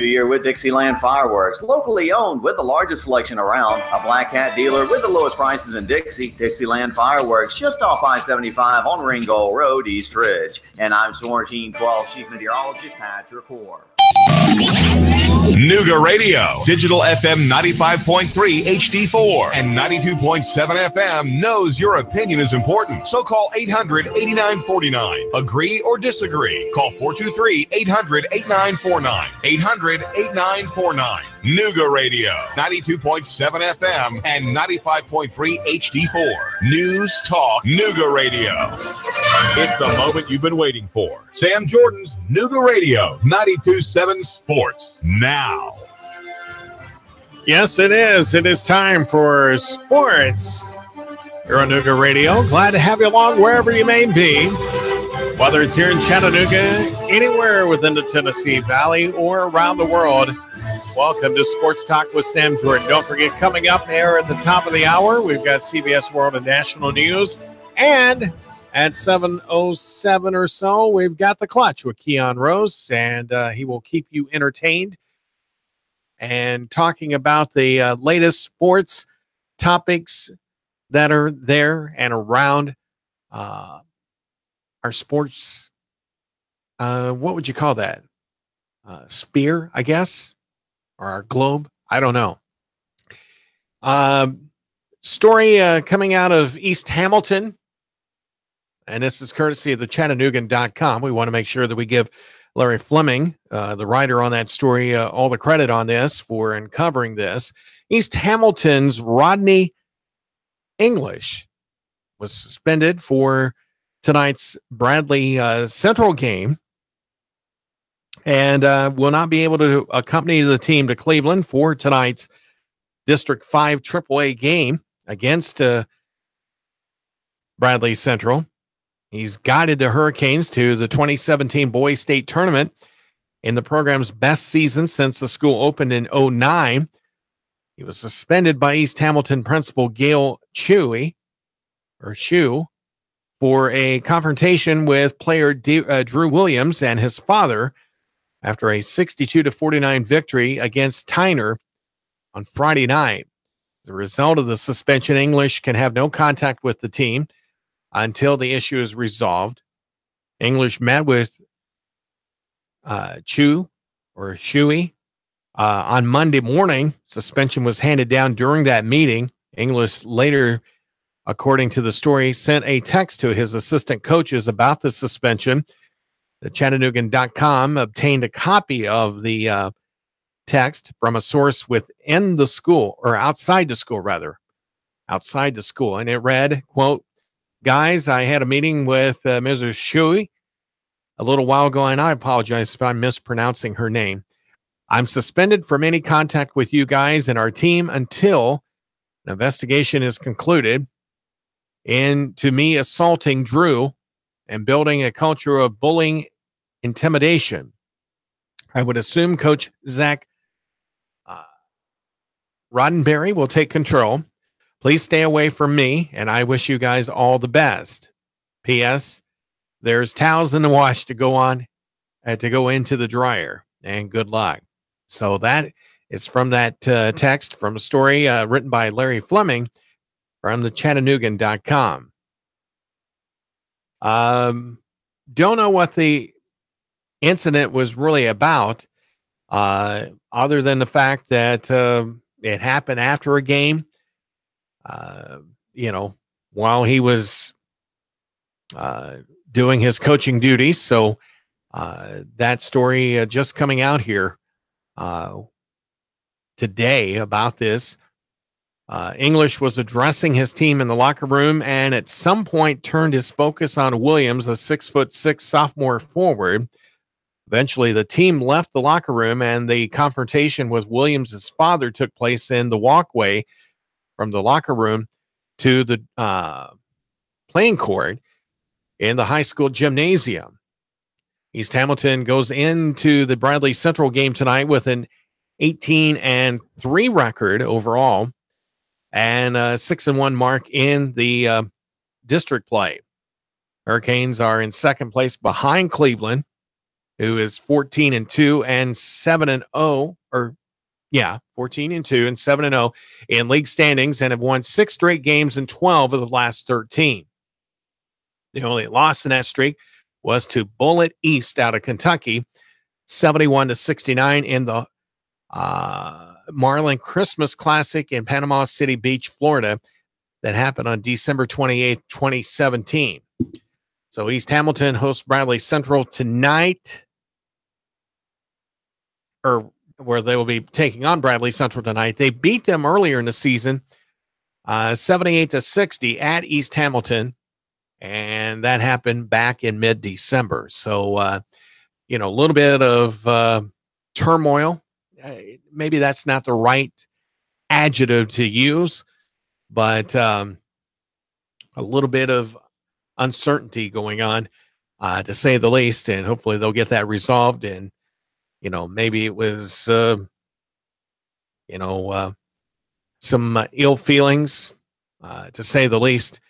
New Year with Dixieland Fireworks, locally owned with the largest selection around, a black hat dealer with the lowest prices in Dixie. Dixieland Fireworks, just off I-75 on Ringgold Road, East Ridge. And I'm Sworn Team 12 Chief Meteorologist Patrick Hoare. Nooga Radio, digital FM 95.3 HD4 and 92.7 FM knows your opinion is important. So call 800-8949. Agree or disagree? Call 423-800-8949. 800-8949. Nooga Radio, 92.7 FM and 95.3 HD4. News Talk Nooga Radio. It's the moment you've been waiting for. Sam Jordan's Nooga Radio, 92.7 Sports. Now. Yes, it is. It is time for sports here on Nooga Radio. Glad to have you along wherever you may be, whether it's here in Chattanooga, anywhere within the Tennessee Valley, or around the world. Welcome to Sports Talk with Sam Jordan. Don't forget, coming up here at the top of the hour, we've got CBS World and National News. And at 7:07 or so, we've got The Clutch with Keon Rose, and he will keep you entertained and talking about the latest sports topics that are there and around our sports. What would you call that? Sphere, I guess, or our globe. I don't know. Story coming out of East Hamilton. And this is courtesy of the Chattanoogan.com. We want to make sure that we give Larry Fleming, the writer on that story, all the credit on this for uncovering this. East Hamilton's Rodney English was suspended for tonight's Bradley Central game and will not be able to accompany the team to Cleveland for tonight's District 5 AAA game against Bradley Central. He's guided the Hurricanes to the 2017 Boys State Tournament in the program's best season since the school opened in 2009. He was suspended by East Hamilton principal Gail Shue for a confrontation with player Drew Williams and his father after a 62-49 victory against Tyner on Friday night. As a result of the suspension, English can have no contact with the team until the issue is resolved. English met with Shue on Monday morning. Suspension was handed down during that meeting. English later, according to the story, sent a text to his assistant coaches about the suspension. The Chattanoogan.com obtained a copy of the text from a source within the school, or outside the school, rather. Outside the school. And it read, quote, "Guys, I had a meeting with Mrs. Shue a little while ago, and I apologize if I'm mispronouncing her name. I'm suspended from any contact with you guys and our team until an investigation is concluded into me assaulting Drew and building a culture of bullying intimidation. I would assume Coach Zach Roddenberry will take control. Please stay away from me, and I wish you guys all the best. P.S. There's towels in the wash to go into the dryer, and good luck." So that is from that text from a story written by Larry Fleming from the Chattanoogan.com. Don't know what the incident was really about, other than the fact that it happened after a game. While he was doing his coaching duties. So that story just coming out here today about this. English was addressing his team in the locker room and at some point turned his focus on Williams, a 6'6" sophomore forward. Eventually, the team left the locker room and the confrontation with Williams' father took place in the walkway from the locker room to the playing court in the high school gymnasium. East Hamilton goes into the Bradley Central game tonight with an 18-3 record overall and a 6-1 mark in the district play. Hurricanes are in second place behind Cleveland who is 14-2 and 7-0, 14-2 and 7-0 in league standings, and have won 6 straight games in 12 of the last 13. The only loss in that streak was to Bullitt East out of Kentucky, 71-69 in the Marlin Christmas Classic in Panama City Beach, Florida, that happened on December 28th, 2017. So East Hamilton hosts Bradley Central tonight, or where they will be taking on Bradley Central tonight. They beat them earlier in the season, 78-60 at East Hamilton, and that happened back in mid-December. So, a little bit of turmoil. Maybe that's not the right adjective to use, but a little bit of uncertainty going on, to say the least, and hopefully they'll get that resolved. And, maybe it was, some ill feelings, to say the least,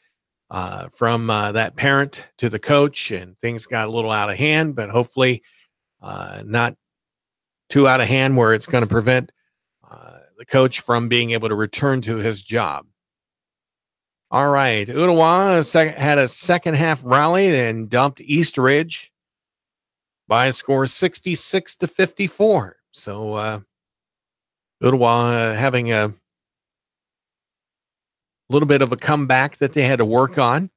from that parent to the coach, and things got a little out of hand, but hopefully not too out of hand where it's going to prevent the coach from being able to return to his job. All right. Ottawa had a second half rally and dumped East Ridge by a score of 66-54. So Ottawa having a little bit of a comeback that they had to work on,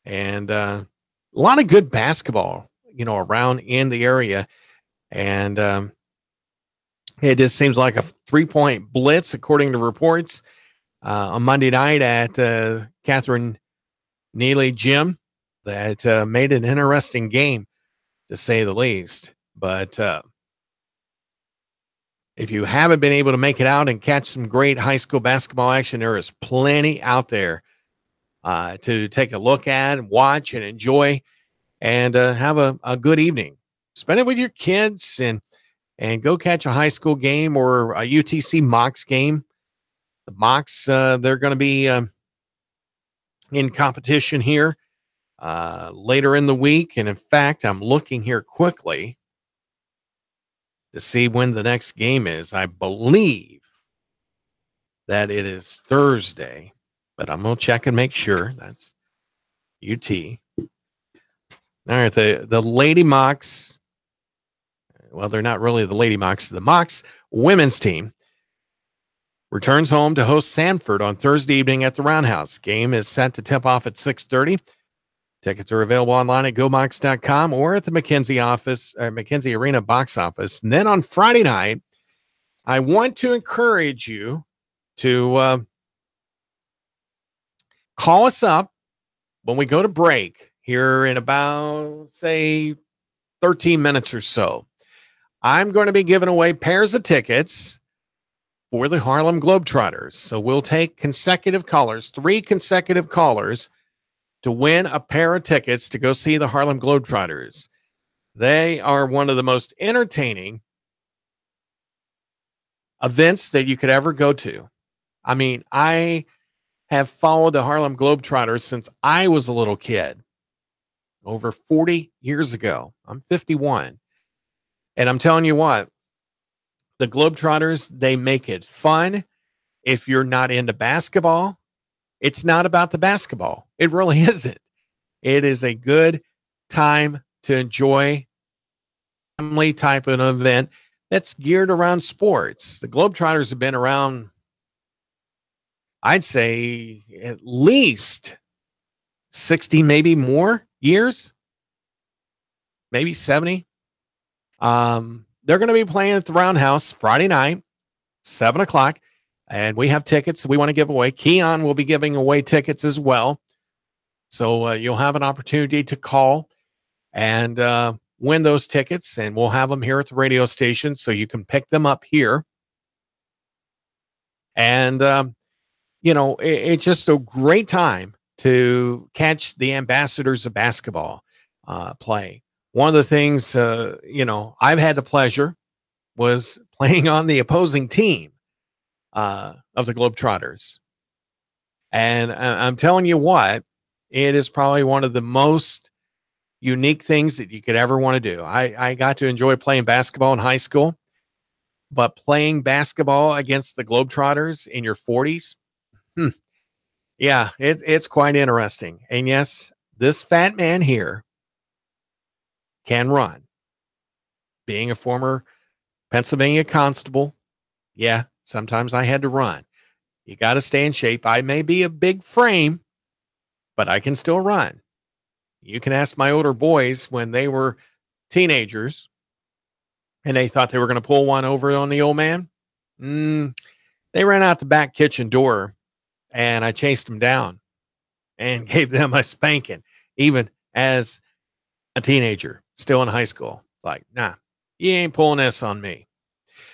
and a lot of good basketball, around in the area. And it just seems like a 3-point blitz, according to reports, on Monday night at Catherine Neely Gym, that made an interesting game, to say the least. But if you haven't been able to make it out and catch some great high school basketball action, there is plenty out there to take a look at and watch and enjoy, and have a good evening. Spend it with your kids, and go catch a high school game or a UTC Mocs game. The Mocs, they're going to be in competition here later in the week. And in fact, I'm looking here quickly to see when the next game is. I believe that it is Thursday, but I'm going to check and make sure. That's UT. All right, the Lady Mocs. Well, they're not really the Lady Mocs. The Mocs women's team returns home to host Sanford on Thursday evening at the Roundhouse. Game is set to tip off at 6:30. Tickets are available online at gomocs.com or at the McKenzie Arena box office. And then on Friday night, I want to encourage you to call us up when we go to break here in about, say, 13 minutes or so. I'm going to be giving away pairs of tickets for the Harlem Globetrotters. So we'll take consecutive callers, 3 consecutive callers, to win a pair of tickets to go see the Harlem Globetrotters. They are one of the most entertaining events that you could ever go to. I mean, I have followed the Harlem Globetrotters since I was a little kid, over 40 years ago. I'm 51. And I'm telling you what, the Globetrotters, they make it fun. If you're not into basketball, it's not about the basketball. It really isn't. It is a good time to enjoy, family type of an event that's geared around sports. The Globetrotters have been around, I'd say, at least 60, maybe more years, maybe 70. They're going to be playing at the Roundhouse Friday night, 7 o'clock, and we have tickets we want to give away. Keon will be giving away tickets as well. So you'll have an opportunity to call and win those tickets, and we'll have them here at the radio station so you can pick them up here. And, it's just a great time to catch the ambassadors of basketball play. One of the things, I've had the pleasure was playing on the opposing team of the Globetrotters. And I'm telling you what, it is probably one of the most, unique things that you could ever want to do. I got to enjoy playing basketball in high school, but playing basketball against the Globetrotters in your 40s, yeah, it's quite interesting. And yes, this fat man here can run. Being a former Pennsylvania constable, yeah, sometimes I had to run. You got to stay in shape. I may be a big frame, but I can still run. You can ask my older boys when they were teenagers and they thought they were going to pull one over on the old man. They ran out the back kitchen door and I chased them down and gave them a spanking, even as a teenager, still in high school. Like, nah, you ain't pulling this on me.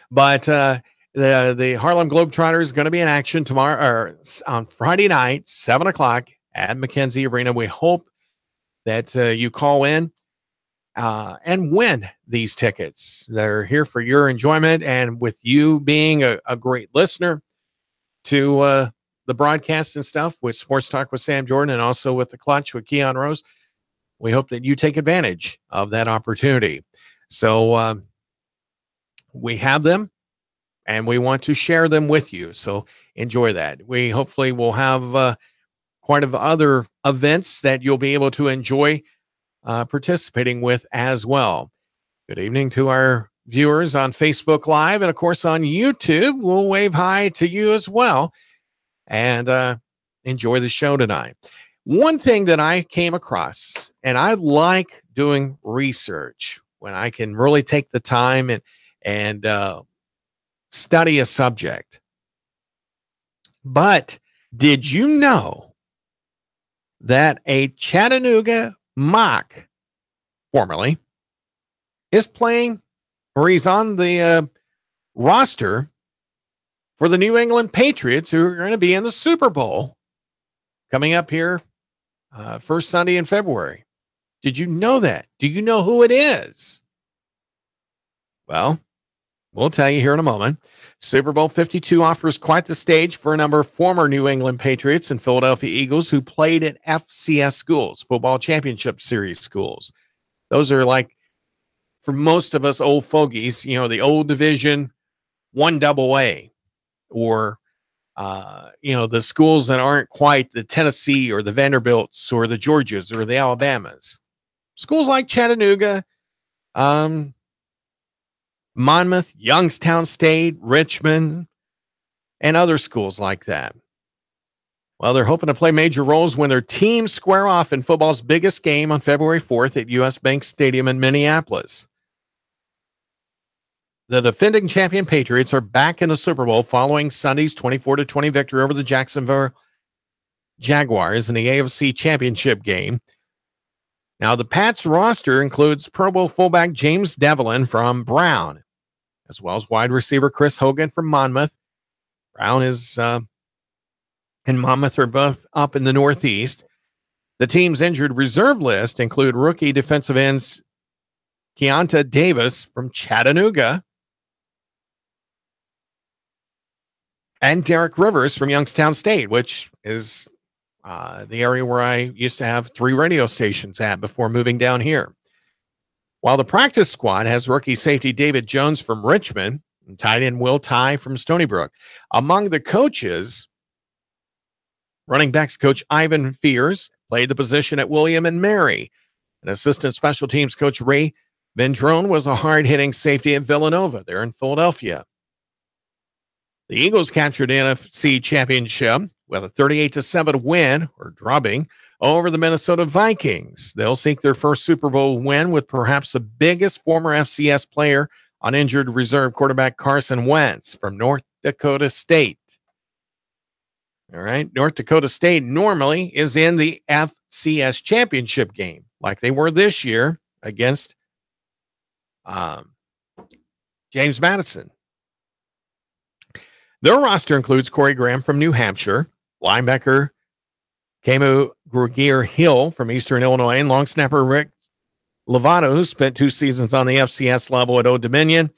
But the Harlem Globetrotters is going to be in action tomorrow, or on Friday night, 7 o'clock at McKenzie Arena. We hope that you call in and win these tickets. They're here for your enjoyment, and with you being a great listener to the broadcast and stuff with Sports Talk with Sam Jordan and also with The Clutch with Keon Rose, we hope that you take advantage of that opportunity. So we have them, and we want to share them with you. So enjoy that. We hopefully will have quite of other events that you'll be able to enjoy participating with as well. Good evening to our viewers on Facebook Live and, of course, on YouTube. We'll wave hi to you as well and enjoy the show tonight. One thing that I came across, and I like doing research when I can really take the time and study a subject. But did you know that a Chattanooga Mock, formerly, is playing, or he's on the roster for the New England Patriots, who are going to be in the Super Bowl coming up here first Sunday in February? Did you know that? Do you know who it is? Well, we'll tell you here in a moment. Super Bowl 52 offers quite the stage for a number of former New England Patriots and Philadelphia Eagles who played at FCS schools, Football Championship Series schools. Those are like, for most of us old fogies, the old Division 1 AA, or, the schools that aren't quite the Tennessee or the Vanderbilts or the Georgias or the Alabamas. Schools like Chattanooga, Monmouth, Youngstown State, Richmond, and other schools like that. Well, they're hoping to play major roles when their teams square off in football's biggest game on February 4th at U.S. Bank Stadium in Minneapolis. The defending champion Patriots are back in the Super Bowl following Sunday's 24-20 victory over the Jacksonville Jaguars in the AFC Championship game. Now, the Pats roster includes Pro Bowl fullback James Devlin from Brown, as well as wide receiver Chris Hogan from Monmouth. Brown and Monmouth are both up in the Northeast. The team's injured reserve list include rookie defensive ends Keonta Davis from Chattanooga and Derek Rivers from Youngstown State, which is the area where I used to have 3 radio stations at before moving down here. While the practice squad has rookie safety David Jones from Richmond and tight end Will Tye from Stony Brook. Among the coaches, running backs coach Ivan Fears played the position at William and Mary. And assistant special teams coach Ray Vendrone was a hard-hitting safety at Villanova there in Philadelphia. The Eagles captured the NFC Championship with a 38-7 win, or drubbing, over the Minnesota Vikings. They'll seek their first Super Bowl win with perhaps the biggest former FCS player on injured reserve quarterback Carson Wentz from North Dakota State. All right, North Dakota State normally is in the FCS championship game, like they were this year against James Madison. Their roster includes Corey Graham from New Hampshire, linebacker Camu Grugier-Hill from Eastern Illinois, and long snapper Rick Lovato, who spent 2 seasons on the FCS level at Old Dominion.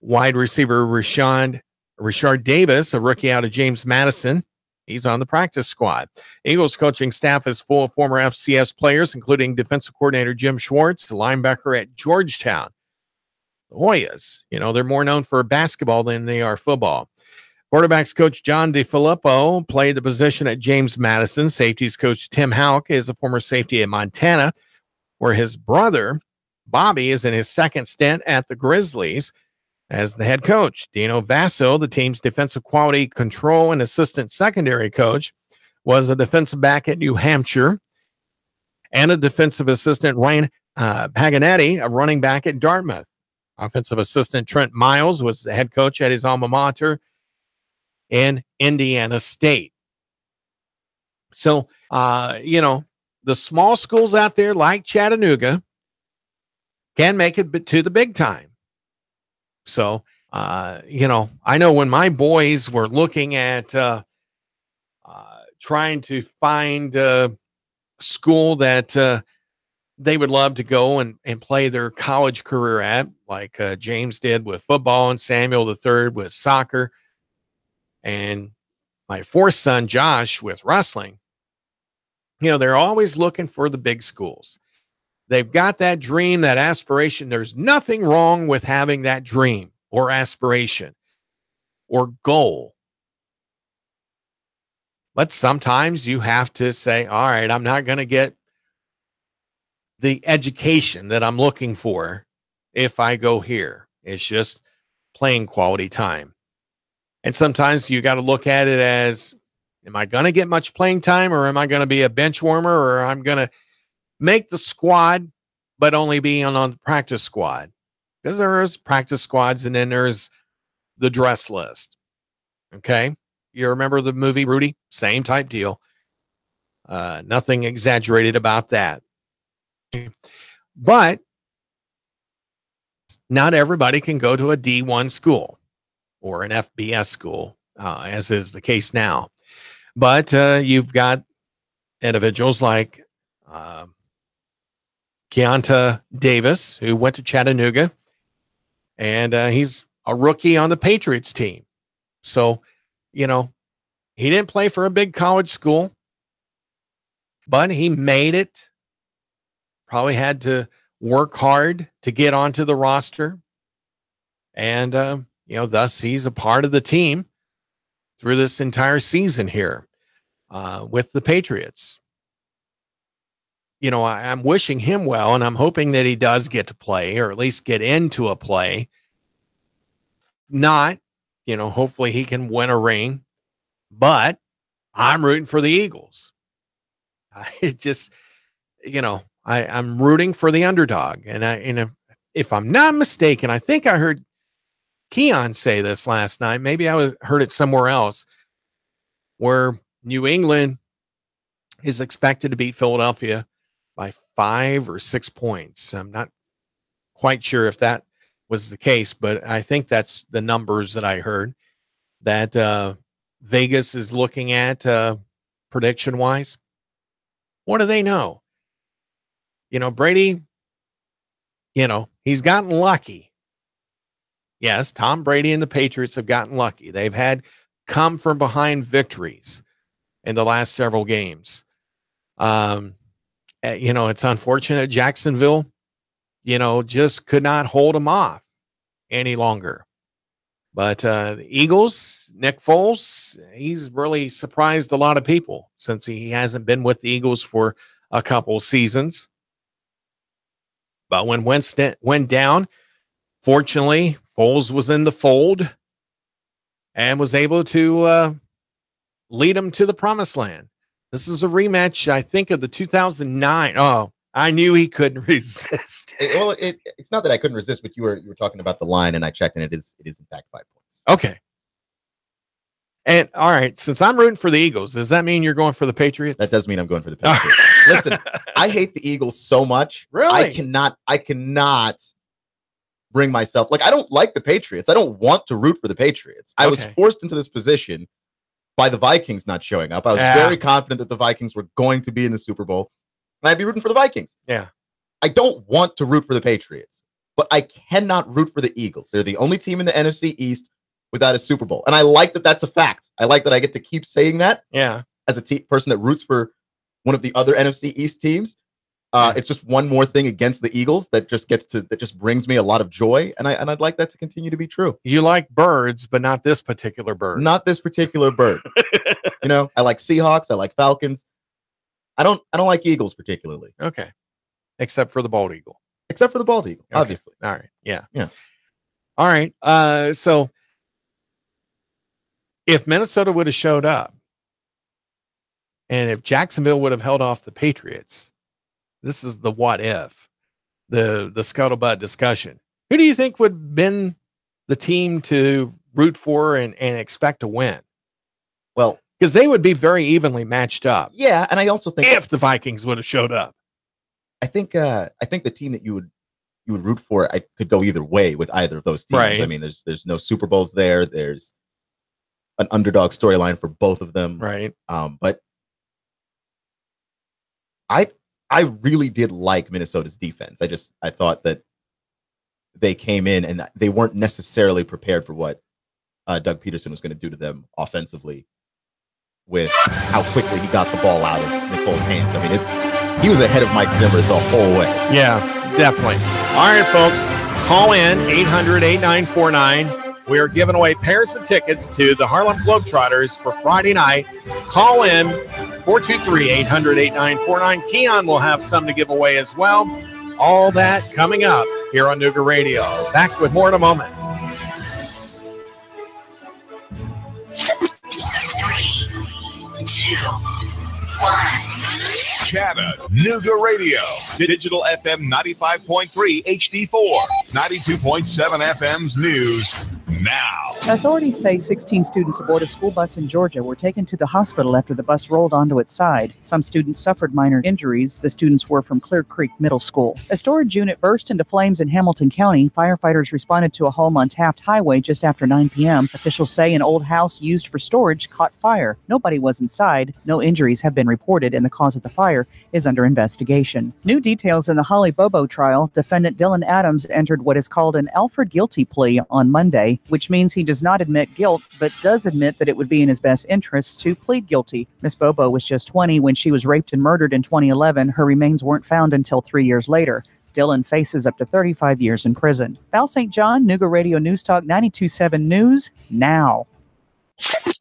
Wide receiver Richard Davis, a rookie out of James Madison, He's on the practice squad. Eagles coaching staff is full of former FCS players, including defensive coordinator Jim Schwartz, the linebacker at Georgetown. The Hoyas, they're more known for basketball than they are football. Quarterbacks coach John DeFilippo played the position at James Madison. Safeties coach Tim Houck is a former safety at Montana, where his brother, Bobby, is in his second stint at the Grizzlies as the head coach. Dino Vasso, the team's defensive quality control and assistant secondary coach, was a defensive back at New Hampshire, and a defensive assistant, Ryan Paganetti, a running back at Dartmouth. Offensive assistant Trent Miles was the head coach at his alma mater in Indiana State. So, the small schools out there like Chattanooga can make it to the big time. So, I know when my boys were looking at trying to find a school that they would love to go and play their college career at, like James did with football and Samuel III with soccer, and my fourth son, Josh, with wrestling, they're always looking for the big schools. They've got that dream, that aspiration. There's nothing wrong with having that dream or aspiration or goal. But sometimes you have to say, all right, I'm not going to get the education that I'm looking for if I go here. It's just playing quality time. And sometimes you got to look at it as, am I going to get much playing time, or am I going to be a bench warmer, or I'm going to make the squad, but only be on the practice squad? Because there's practice squads, and then there's the dress list. Okay. You remember the movie Rudy? Same type deal. Nothing exaggerated about that. But not everybody can go to a D1 school or an FBS school, as is the case now. But you've got individuals like Keonta Davis, who went to Chattanooga, and he's a rookie on the Patriots team. So, he didn't play for a big college school, but he made it. Probably had to work hard to get onto the roster. And, thus he's a part of the team through this entire season here with the Patriots. I'm wishing him well, and I'm hoping that he does get to play, or at least get into a play. Not, hopefully he can win a ring, but I'm rooting for the Eagles. I'm rooting for the underdog. And if I'm not mistaken, I think I heard Keon say this last night. Maybe I heard it somewhere else, where New England is expected to beat Philadelphia by 5 or 6 points. I'm not quite sure if that was the case, but I think that's the numbers that I heard that Vegas is looking at prediction-wise. What do they know? Brady, he's gotten lucky. Yes, Tom Brady and the Patriots have gotten lucky. They've had come from behind victories in the last several games. It's unfortunate Jacksonville, just could not hold them off any longer. But the Eagles, Nick Foles, he's really surprised a lot of people since he hasn't been with the Eagles for a couple seasons. But when Wentz went down, fortunately, Foles was in the fold and was able to lead him to the promised land. This is a rematch, I think, of the 2009. Oh, I knew he couldn't resist. It's not that I couldn't resist, but you were talking about the line, and I checked, and it is in fact 5 points. Okay. And all right, since I'm rooting for the Eagles, does that mean you're going for the Patriots? That does mean I'm going for the Patriots. Listen, I hate the Eagles so much. Really? I cannot bring myself. I don't like the Patriots. I don't want to root for the Patriots. I was forced into this position by the Vikings not showing up. I was very confident that the Vikings were going to be in the Super Bowl, and I'd be rooting for the Vikings. Yeah. I don't want to root for the Patriots, but I cannot root for the Eagles. They're the only team in the NFC East without a Super Bowl. And I like that that's a fact. I like that I get to keep saying that. Yeah. As a person that roots for one of the other NFC East teams. It's just one more thing against the Eagles that just brings me a lot of joy. And I'd like that to continue to be true. You like birds, but not this particular bird. Not this particular bird. I like Seahawks. I like Falcons. I don't like Eagles particularly. Okay. Except for the bald eagle. Except for the bald eagle, okay. Obviously. All right. Yeah. Yeah. All right. So if Minnesota would have showed up and if Jacksonville would have held off the Patriots, this is the what if, the scuttlebutt discussion. Who do you think would have been the team to root for and expect to win? Well, because they would be very evenly matched up. Yeah, and I also think if the Vikings would have showed up, I think the team that you would root for, I could go either way with either of those teams. Right. I mean, there's no Super Bowls there. There's an underdog storyline for both of them. Right. But I really did like Minnesota's defense. I thought that they came in and they weren't necessarily prepared for what Doug Peterson was going to do to them offensively with how quickly he got the ball out of Nicole's hands. I mean, he was ahead of Mike Zimmer the whole way. Yeah, definitely. All right, folks, call in 800-8949. We are giving away pairs of tickets to the Harlem Globetrotters for Friday night. Call in 423-800-8949. Keon will have some to give away as well. All that coming up here on Nooga Radio. Back with more in a moment. 3, 2, 1. Chattanooga Radio. Digital FM 95.3 HD4. 92.7 FM's news now. Authorities say 16 students aboard a school bus in Georgia were taken to the hospital after the bus rolled onto its side. Some students suffered minor injuries. The students were from Clear Creek Middle School. A storage unit burst into flames in Hamilton County. Firefighters responded to a home on Taft Highway just after 9 p.m. Officials say an old house used for storage caught fire. Nobody was inside. No injuries have been reported, and the cause of the fire is under investigation. New details in the Holly Bobo trial. Defendant Dylan Adams entered what is called an Alfred guilty plea on Monday, which means he does not admit guilt, but does admit that it would be in his best interests to plead guilty. Miss Bobo was just 20 when she was raped and murdered in 2011. Her remains weren't found until 3 years later. Dylan faces up to 35 years in prison. Val St. John, Nooga Radio News Talk 92.7 News, now.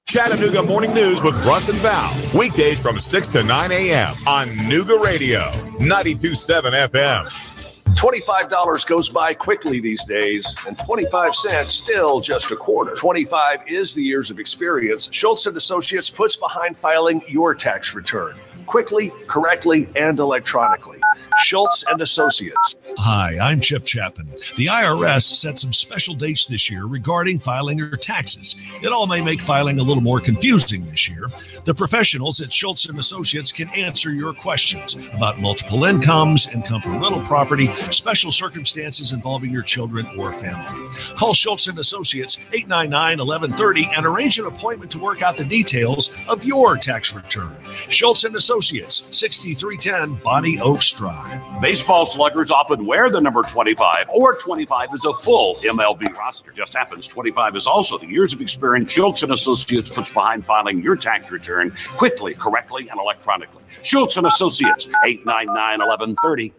Chattanooga Morning News with Russ and Val. Weekdays from 6 to 9 a.m. on Nooga Radio, 92.7 FM. $25 goes by quickly these days, and 25 cents still just a quarter. 25 is the years of experience Schultz & Associates puts behind filing your tax return quickly, correctly, and electronically. Schultz & Associates. Hi, I'm Chip Chapman. The IRS set some special dates this year regarding filing your taxes. It all may make filing a little more confusing this year. The professionals at Schultz & Associates can answer your questions about multiple incomes, income from rental property, special circumstances involving your children or family. Call Schultz & Associates 899-1130 and arrange an appointment to work out the details of your tax return. Schultz & Associates, 6310 Bonnie Oaks Drive. Baseball sluggers often wear the number 25, or 25 is a full MLB roster. Just happens 25 is also the years of experience Schultz & Associates puts behind filing your tax return quickly, correctly, and electronically. Schultz & Associates, 899-1130.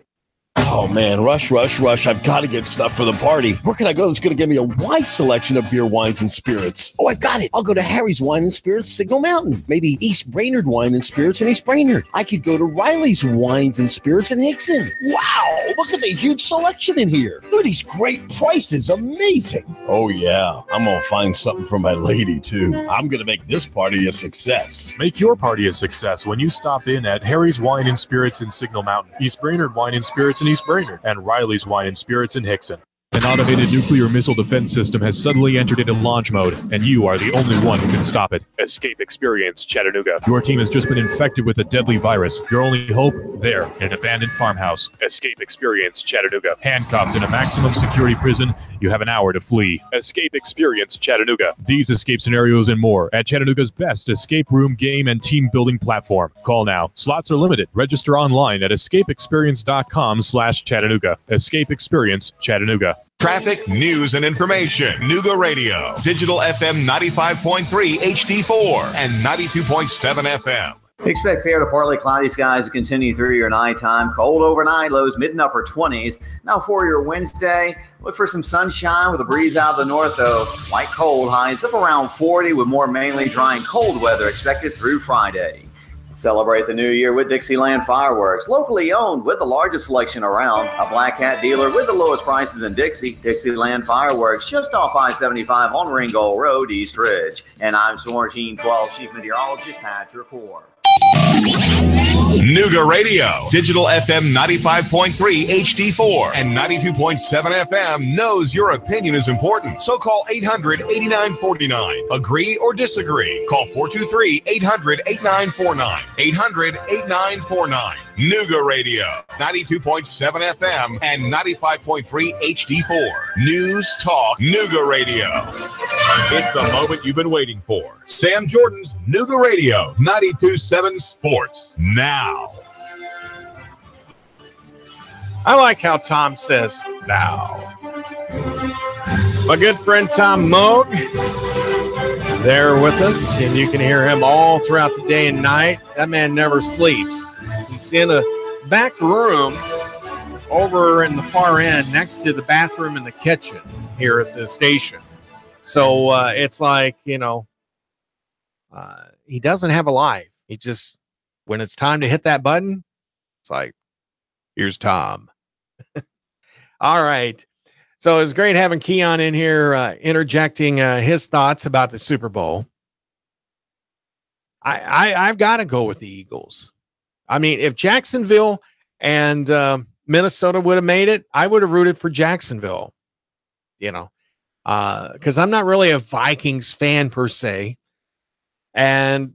Oh, man, rush. I've got to get stuff for the party. Where can I go that's going to give me a wide selection of beer, wines, and spirits? Oh, I've got it. I'll go to Harry's Wine and Spirits, Signal Mountain. Maybe East Brainerd Wine and Spirits in East Brainerd. I could go to Riley's Wines and Spirits in Hickson. Wow, look at the huge selection in here. Look at these great prices. Amazing. Oh, yeah, I'm going to find something for my lady, too. I'm going to make this party a success. Make your party a success when you stop in at Harry's Wine and Spirits in Signal Mountain, East Brainerd Wine and Spirits in East Brainerd, and Riley's Wine and Spirits in Hickson. An automated nuclear missile defense system has suddenly entered into launch mode, and you are the only one who can stop it. Escape Experience Chattanooga. Your team has just been infected with a deadly virus. Your only hope? There, in an abandoned farmhouse. Escape Experience Chattanooga. Handcuffed in a maximum security prison, you have an hour to flee. Escape Experience Chattanooga. These escape scenarios and more at Chattanooga's best escape room game and team building platform. Call now. Slots are limited. Register online at escapeexperience.com/Chattanooga. Escape Experience Chattanooga. Traffic, news, and information. Nooga Radio. Digital FM 95.3 HD4 and 92.7 FM. Expect fair to partly cloudy skies to continue through your nighttime. Cold overnight, lows mid and upper 20s. Now for your Wednesday, look for some sunshine with a breeze out of the north, though. Light cold, highs up around 40 with more mainly dry and cold weather expected through Friday. Celebrate the new year with Dixieland Fireworks, locally owned with the largest selection around. A Black Hat dealer with the lowest prices in Dixie. Dixieland Fireworks, just off I-75 on Ringgold Road, East Ridge. And I'm Sworn Team 12 Chief Meteorologist Patrick Hoare. Nooga Radio, Digital FM 95.3 HD4 and 92.7 FM knows your opinion is important. So call 800-8949. Agree or disagree? Call 423-800-8949. 800-8949. Nooga Radio, 92.7 FM and 95.3 HD4. News Talk Nooga Radio. It's the moment you've been waiting for. Sam Jordan's Nooga Radio, 92.7 Sports. Now. I like how Tom says now. My good friend Tom Moog there with us, and you can hear him all throughout the day and night. That man never sleeps. He's in a back room over in the far end next to the bathroom and the kitchen here at the station. So it's like, he doesn't have a life. He just, when it's time to hit that button, it's like, here's Tom. All right. So it's great having Keon in here interjecting his thoughts about the Super Bowl. I've got to go with the Eagles. I mean, if Jacksonville and Minnesota would have made it, I would have rooted for Jacksonville, because I'm not really a Vikings fan per se. And,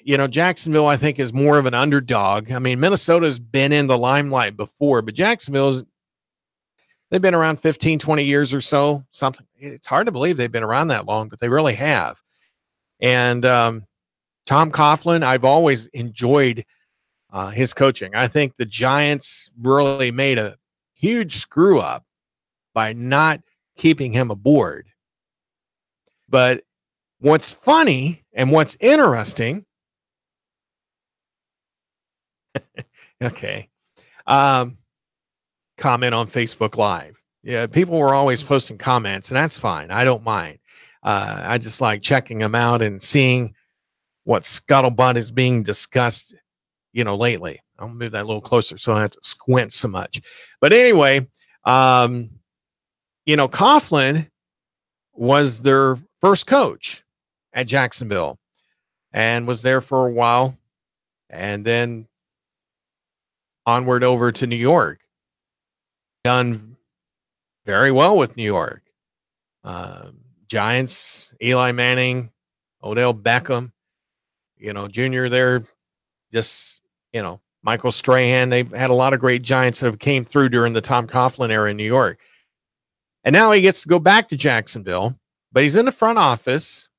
Jacksonville, I think, is more of an underdog. I mean, Minnesota's been in the limelight before, but they've been around 15, 20 years or so, something. It's hard to believe they've been around that long, but they really have. And Tom Coughlin, I've always enjoyed his coaching. I think the Giants really made a huge screw up by not keeping him aboard. But what's funny and what's interesting, okay, comment on Facebook Live. Yeah, people were always posting comments, and that's fine. I don't mind. I just like checking them out and seeing what scuttlebutt is being discussed, lately. I'll move that a little closer so I don't have to squint so much. But anyway, Coughlin was their first coach at Jacksonville and was there for a while, and then onward over to New York. Done very well with New York. Giants, Eli Manning, Odell Beckham, Junior there, just, Michael Strahan. They've had a lot of great Giants that have came through during the Tom Coughlin era in New York. And now he gets to go back to Jacksonville, but he's in the front office,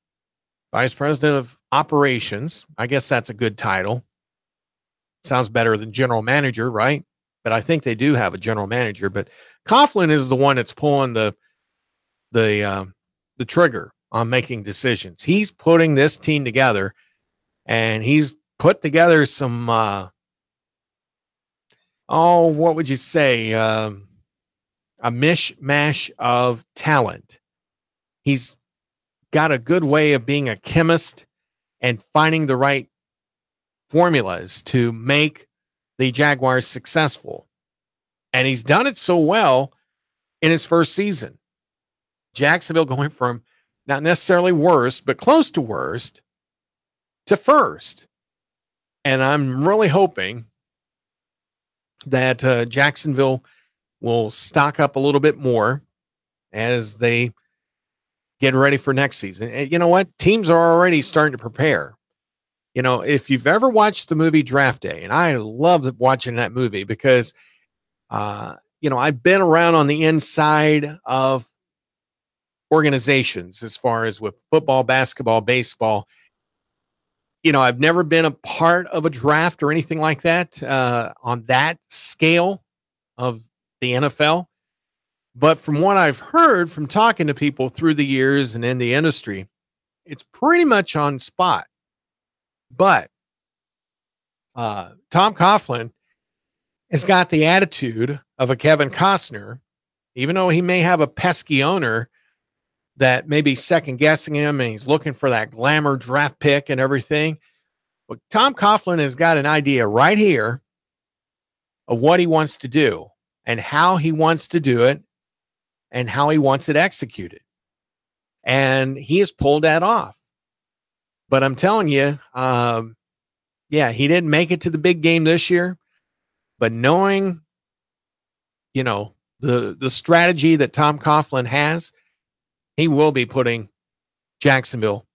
vice president of operations. I guess that's a good title. Sounds better than general manager, right? But I think they do have a general manager. But Coughlin is the one that's pulling the trigger on making decisions. He's putting this team together, and he's put together some, what would you say? A mishmash of talent. He's got a good way of being a chemist and finding the right formulas to make the Jaguars successful. And he's done it so well in his first season. Jacksonville going from not necessarily worst, but close to worst to first. And I'm really hoping that Jacksonville will stock up a little bit more as they get ready for next season. And you know what? Teams are already starting to prepare. If you've ever watched the movie Draft Day, and I love watching that movie because, I've been around on the inside of organizations as far as with football, basketball, baseball. I've never been a part of a draft or anything like that on that scale of the NFL. But from what I've heard from talking to people through the years and in the industry, it's pretty much on spot. But Tom Coughlin has got the attitude of a Kevin Costner, even though he may have a pesky owner that may be second guessing him and he's looking for that glamour draft pick and everything. But Tom Coughlin has got an idea right here of what he wants to do and how he wants to do it and how he wants it executed. And he has pulled that off. But I'm telling you, he didn't make it to the big game this year. But knowing, the strategy that Tom Coughlin has, he will be putting Jacksonville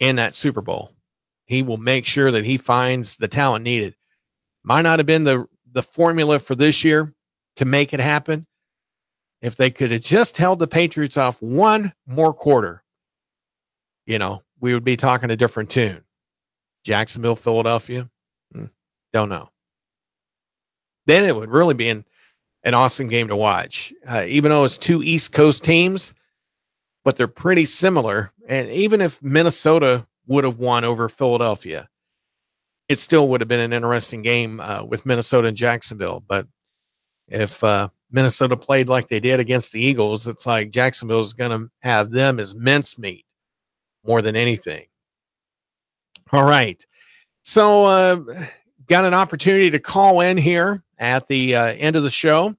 in that Super Bowl. He will make sure that he finds the talent needed. Might not have been the formula for this year to make it happen. If they could have just held the Patriots off one more quarter, we would be talking a different tune. Jacksonville, Philadelphia, don't know. Then it would really be an awesome game to watch. Even though it's two East Coast teams, but they're pretty similar. And even if Minnesota would have won over Philadelphia, it still would have been an interesting game with Minnesota and Jacksonville. But if Minnesota played like they did against the Eagles, it's like Jacksonville is going to have them as mincemeat more than anything. All right. So got an opportunity to call in here at the end of the show.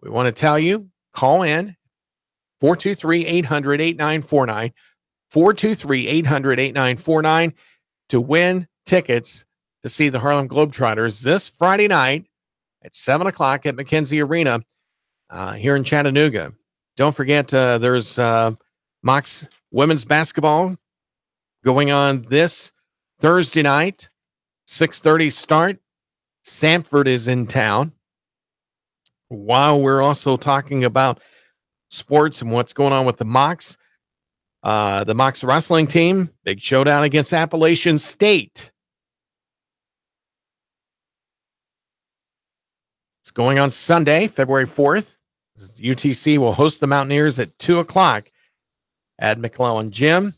We want to tell you, call in 423-800-8949, 423-800-8949 to win tickets to see the Harlem Globetrotters this Friday night at 7 o'clock at McKenzie Arena here in Chattanooga. Don't forget, there's Mox women's basketball going on this Thursday night, 6:30 start. Sanford is in town. While we're also talking about sports and what's going on with the Mox wrestling team, big showdown against Appalachian State. It's going on Sunday, February 4th. UTC will host the Mountaineers at 2 o'clock at McClellan Gym.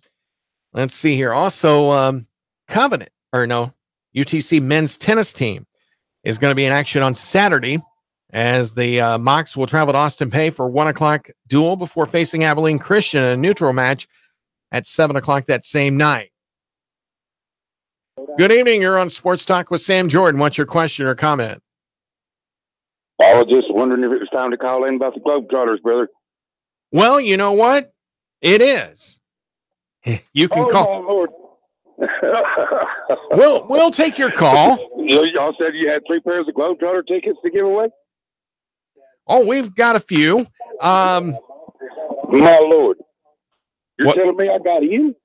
Let's see here. Also, UTC men's tennis team is going to be in action on Saturday as the Mox will travel to Austin Pay for 1 o'clock duel before facing Abilene Christian in a neutral match at 7 o'clock that same night. Good evening. You're on Sports Talk with Sam Jordan. What's your question or comment? I was just wondering if it was time to call in about the Globetrotters, brother. Well, you know what? It is. You can call. My Lord. We'll take your call. Y'all said you had 3 pairs of Globetrotter tickets to give away? Oh, we've got a few. My Lord. You're telling me I got in?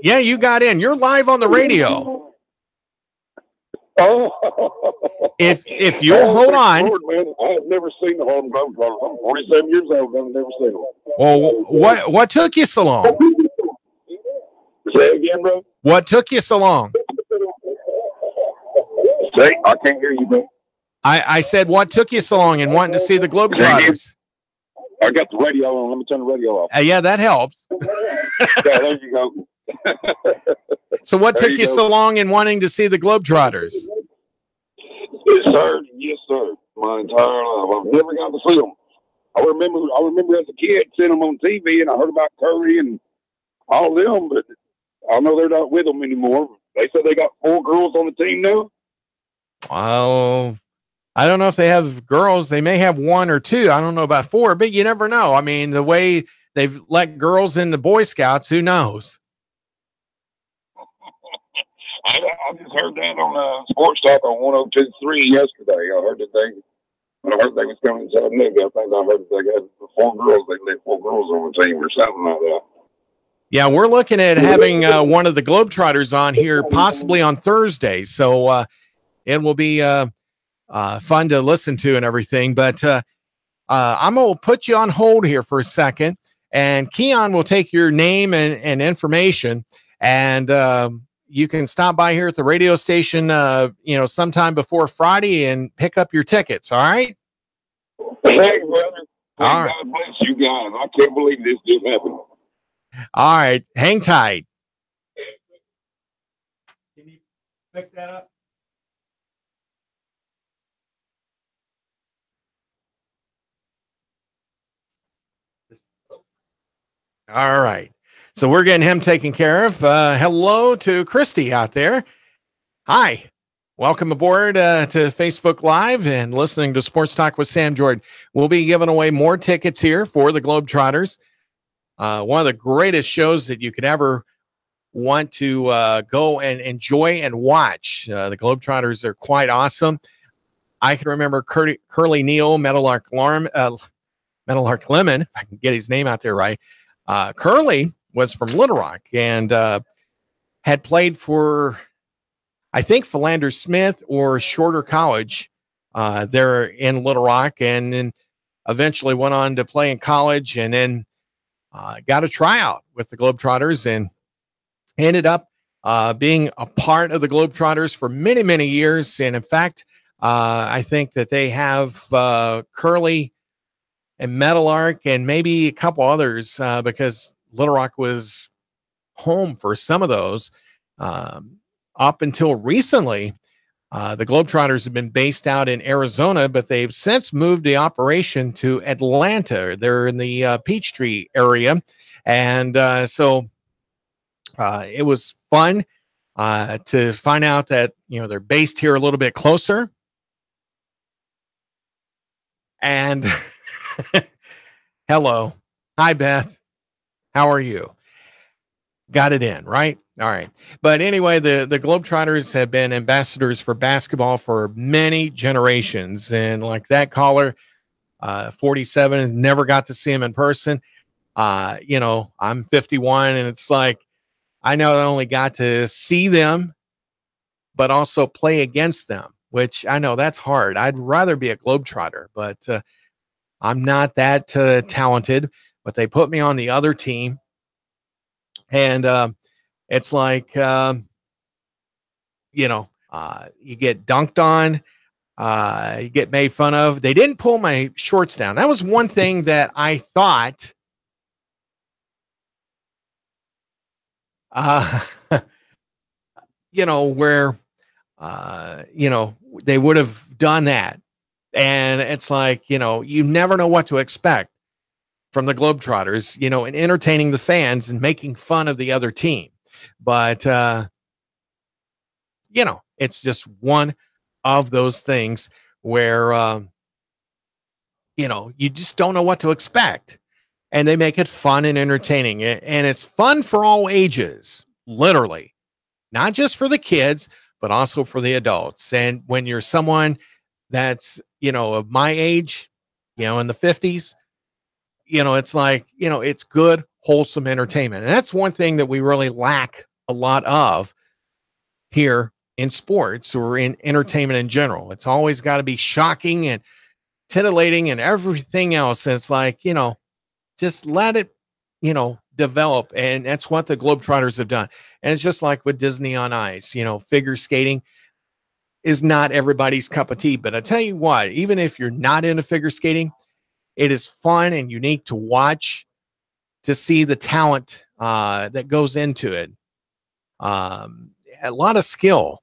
Yeah, you got in. You're live on the radio. Oh. If you'll hold on. Lord, man, I have never seen the Harlem Globetrotters. I'm 47 years old. I've never seen them. Well, what took you so long? Say it again, bro. What took you so long? Say, I can't hear you, bro. I said, what took you so long in wanting to see the Globetrotters? I got the radio on. Let me turn the radio off. Yeah, that helps. Yeah, there you go. So what took you so long in wanting to see the Globetrotters? Yes, sir. Yes, sir. My entire life. I've never got to see them. I remember as a kid seeing them on TV, and I heard about Curry and all them, but I know they're not with them anymore. They said they got 4 girls on the team now. Well, I don't know if they have girls. They may have 1 or 2. I don't know about 4, but you never know. I mean, the way they've let girls in the Boy Scouts, who knows? I just heard that on Sports Talk on 102.3 yesterday. I heard that they was coming to Chattanooga. I think I heard that they got 4 girls. They let 4 girls on the team or something like that. Yeah, we're looking at having one of the Globetrotters on here possibly on Thursday. So it will be fun to listen to and everything. But I'm going to put you on hold here for a second. And Keon will take your name and information. And you can stop by here at the radio station, sometime before Friday and pick up your tickets. All right. Hey, brother. All right. God bless you guys. I can't believe this just happened. All right. Hang tight. Can you pick that up? All right. So we're getting him taken care of. Hello to Christy out there. Hi. Welcome aboard to Facebook Live and listening to Sports Talk with Sam Jordan. We'll be giving away more tickets here for the Globetrotters. One of the greatest shows that you could ever want to go and enjoy and watch. The Globetrotters are quite awesome. I can remember Curly Neal, Meadowlark Lemon, if I can get his name out there right. Curly was from Little Rock and had played for, I think, Philander Smith or Shorter College there in Little Rock, and then eventually went on to play in college, and then got a tryout with the Globetrotters and ended up being a part of the Globetrotters for many, many years. And in fact, I think that they have Curly and Meadowlark and maybe a couple others because Little Rock was home for some of those. Up until recently, the Globetrotters have been based out in Arizona, but they've since moved the operation to Atlanta. They're in the Peachtree area. And so it was fun to find out that, they're based here a little bit closer. And hello. Hi, Beth. How are you? Got it in, right? All right. But anyway, the Globetrotters have been ambassadors for basketball for many generations. And like that caller, 47, never got to see him in person. I'm 51, and it's like I not only got to see them, but also play against them, which I know that's hard. I'd rather be a Globetrotter, but I'm not that talented. But they put me on the other team. And it's like, you get dunked on, you get made fun of. They didn't pull my shorts down. That was one thing that I thought, where, they would have done that. And it's like, you never know what to expect from the Globetrotters, and entertaining the fans and making fun of the other team. But, it's just one of those things where, you just don't know what to expect. And they make it fun and entertaining. And it's fun for all ages, literally. Not just for the kids, but also for the adults. And when you're someone that's, of my age, in the 50s, it's like, it's good, wholesome entertainment. And that's one thing that we really lack a lot of here in sports or in entertainment in general. It's always got to be shocking and titillating and everything else. And it's like, just let it, develop. And that's what the Globetrotters have done. And it's just like with Disney on Ice, figure skating is not everybody's cup of tea. But I tell you what, even if you're not into figure skating, it is fun and unique to watch, to see the talent that goes into it. A lot of skill,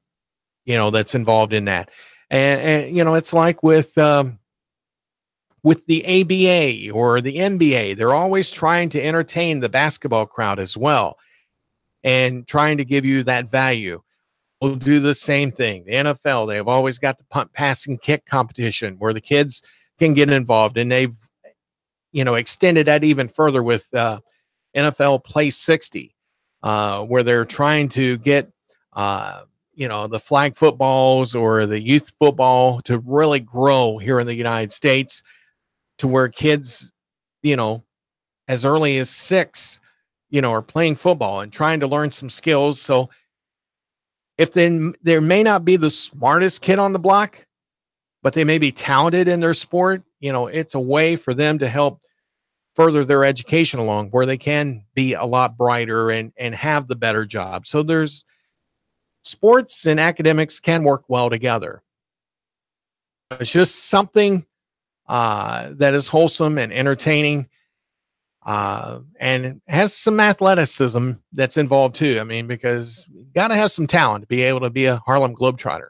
that's involved in that. And it's like with the ABA or the NBA, they're always trying to entertain the basketball crowd as well and trying to give you that value. We'll do the same thing. The NFL, they've always got the punt, pass, and kick competition where the kids can get involved, and they've extended that even further with NFL Play 60, where they're trying to get the flag footballs or the youth football to really grow here in the United States, to where kids, as early as 6, are playing football and trying to learn some skills. So if there may not be the smartest kid on the block, but they may be talented in their sport, it's a way for them to help further their education along, where they can be a lot brighter and have the better job. So there's sports and academics can work well together. It's just something that is wholesome and entertaining, and has some athleticism that's involved too. I mean, because you got to have some talent to be able to be a Harlem Globetrotter.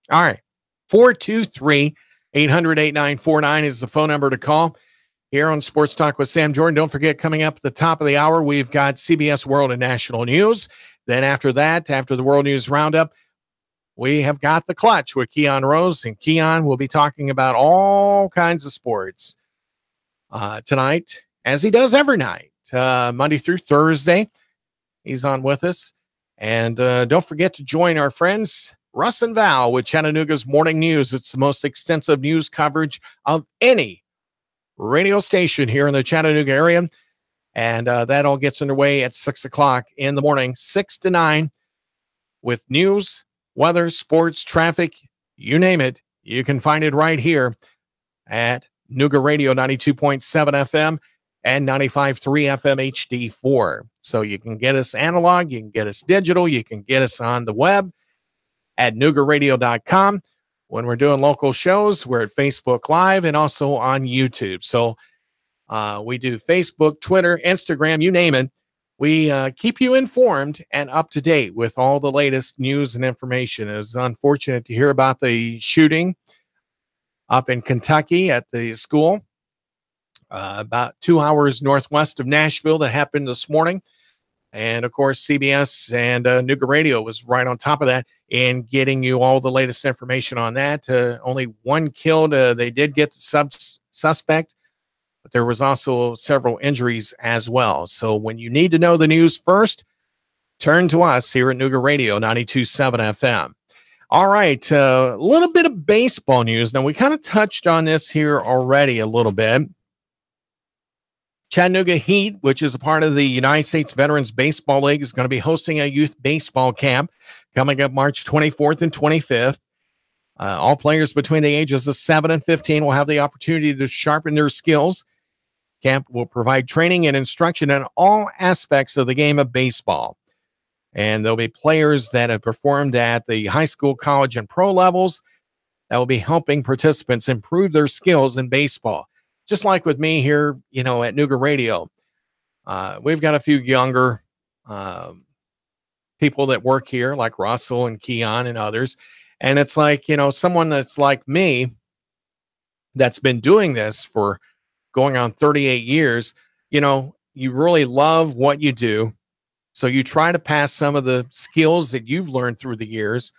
All right. 423-800-8949 is the phone number to call here on Sports Talk with Sam Jordan. Don't forget, coming up at the top of the hour, we've got CBS World and National News. Then after that, after the World News Roundup, we have got The Clutch with Keon Rose, and Keon will be talking about all kinds of sports tonight, as he does every night, Monday through Thursday. He's on with us. And don't forget to join our friends, Russ and Val, with Chattanooga's Morning News. It's the most extensive news coverage of any radio station here in the Chattanooga area. And that all gets underway at 6 o'clock in the morning, 6 to 9, with news, weather, sports, traffic, you name it. You can find it right here at Nooga Radio 92.7 FM and 95.3 FM HD4. So you can get us analog, you can get us digital, you can get us on the web at noogaradio.com. When we're doing local shows, we're at Facebook Live and also on YouTube. So we do Facebook, Twitter, Instagram, you name it. We keep you informed and up to date with all the latest news and information. It was unfortunate to hear about the shooting up in Kentucky at the school about 2 hours northwest of Nashville that happened this morning. And, of course, CBS and Nooga Radio was right on top of that in getting you all the latest information on that. Only one killed. They did get the suspect, but there was also several injuries as well. So when you need to know the news first, turn to us here at Nooga Radio 92.7 FM. All right, a little bit of baseball news. Now, we kind of touched on this here already a little bit. Chattanooga Heat, which is a part of the United States Veterans Baseball League, is going to be hosting a youth baseball camp coming up March 24th and 25th. All players between the ages of 7 and 15 will have the opportunity to sharpen their skills. Camp will provide training and instruction in all aspects of the game of baseball. And there'll be players that have performed at the high school, college, and pro levels that will be helping participants improve their skills in baseball. Just like with me here, at Nooga Radio, we've got a few younger people that work here, like Russell and Keon and others. And it's like, someone that's like me that's been doing this for going on 38 years, you really love what you do. So you try to pass some of the skills that you've learned through the years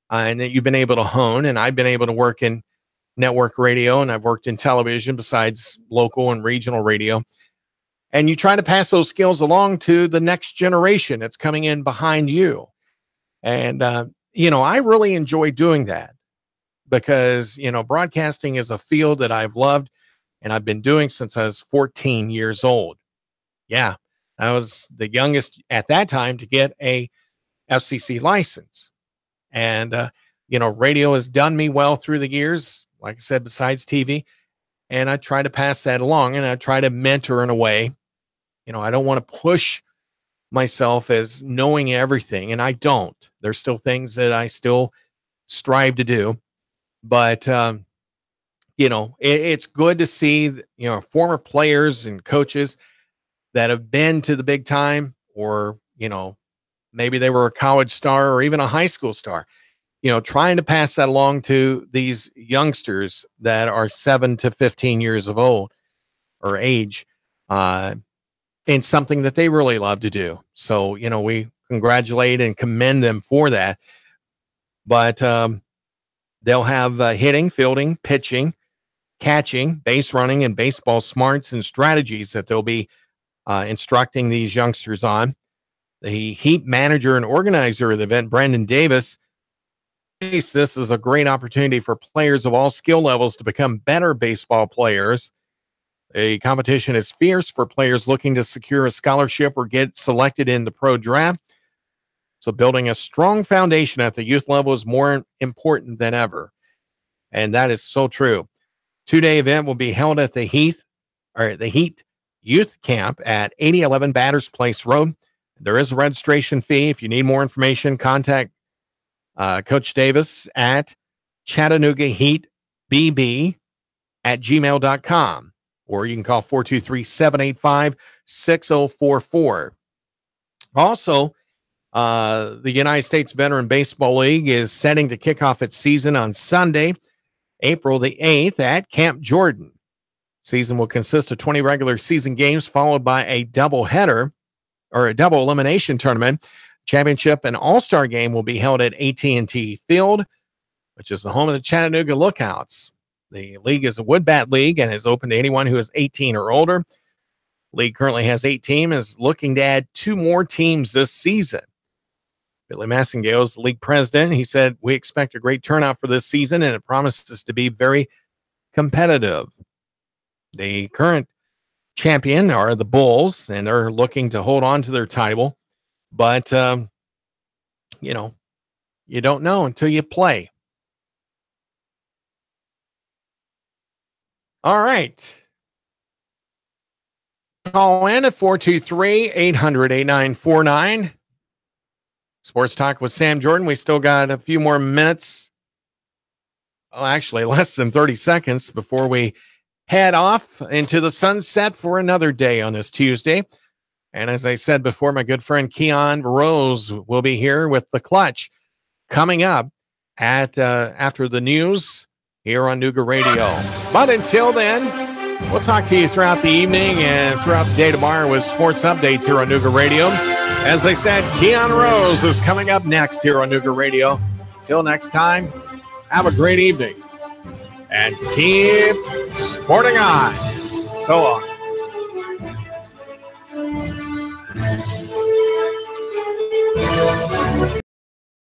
and that you've been able to hone. And I've been able to work in network radio, and I've worked in television besides local and regional radio. And you try to pass those skills along to the next generation that's coming in behind you. And, I really enjoy doing that because, broadcasting is a field that I've loved and I've been doing since I was 14 years old. Yeah, I was the youngest at that time to get a FCC license. And, radio has done me well through the years. Like I said, besides TV, and I try to pass that along, and I try to mentor in a way. I don't want to push myself as knowing everything, and I don't. There's still things that I still strive to do, but it's good to see former players and coaches that have been to the big time, or maybe they were a college star or even a high school star. Trying to pass that along to these youngsters that are 7 to 15 years of old or age, in something that they really love to do. So, we congratulate and commend them for that. But they'll have hitting, fielding, pitching, catching, base running, and baseball smarts and strategies that they'll be instructing these youngsters on. The Heat manager and organizer of the event, Brandon Davis, this is a great opportunity for players of all skill levels to become better baseball players. The competition is fierce for players looking to secure a scholarship or get selected in the pro draft. So building a strong foundation at the youth level is more important than ever. And that is so true. 2-day event will be held at the Heat Youth Camp at 8011 Batters Place Road. There is a registration fee. If you need more information, contact Coach Davis at Chattanooga Heat bb@gmail.com, or you can call 423-785-6044. Also, the United States Veteran Baseball League is setting to kick off its season on Sunday, April the 8th at Camp Jordan. Season will consist of 20 regular season games followed by a double header or a double elimination tournament. Championship and all-star game will be held at AT&T Field, which is the home of the Chattanooga Lookouts. The league is a wood bat league and is open to anyone who is 18 or older. League currently has 8 teams and is looking to add 2 more teams this season. Billy Massengale is the league president. He said, "We expect a great turnout for this season, and it promises to be very competitive." The current champion are the Bulls, and they're looking to hold on to their title. But, you know, you don't know until you play. All right. Call in at 423-800-8949. Sports Talk with Sam Jordan. We still got a few more minutes. Well, actually, less than 30 seconds before we head off into the sunset for another day on this Tuesday. And as I said before, my good friend Keon Rose will be here with The Clutch coming up at after the news here on Nooga Radio. But until then, we'll talk to you throughout the evening and throughout the day tomorrow with sports updates here on Nooga Radio. As I said, Keon Rose is coming up next here on Nooga Radio. Till next time, have a great evening and keep sporting on. So long.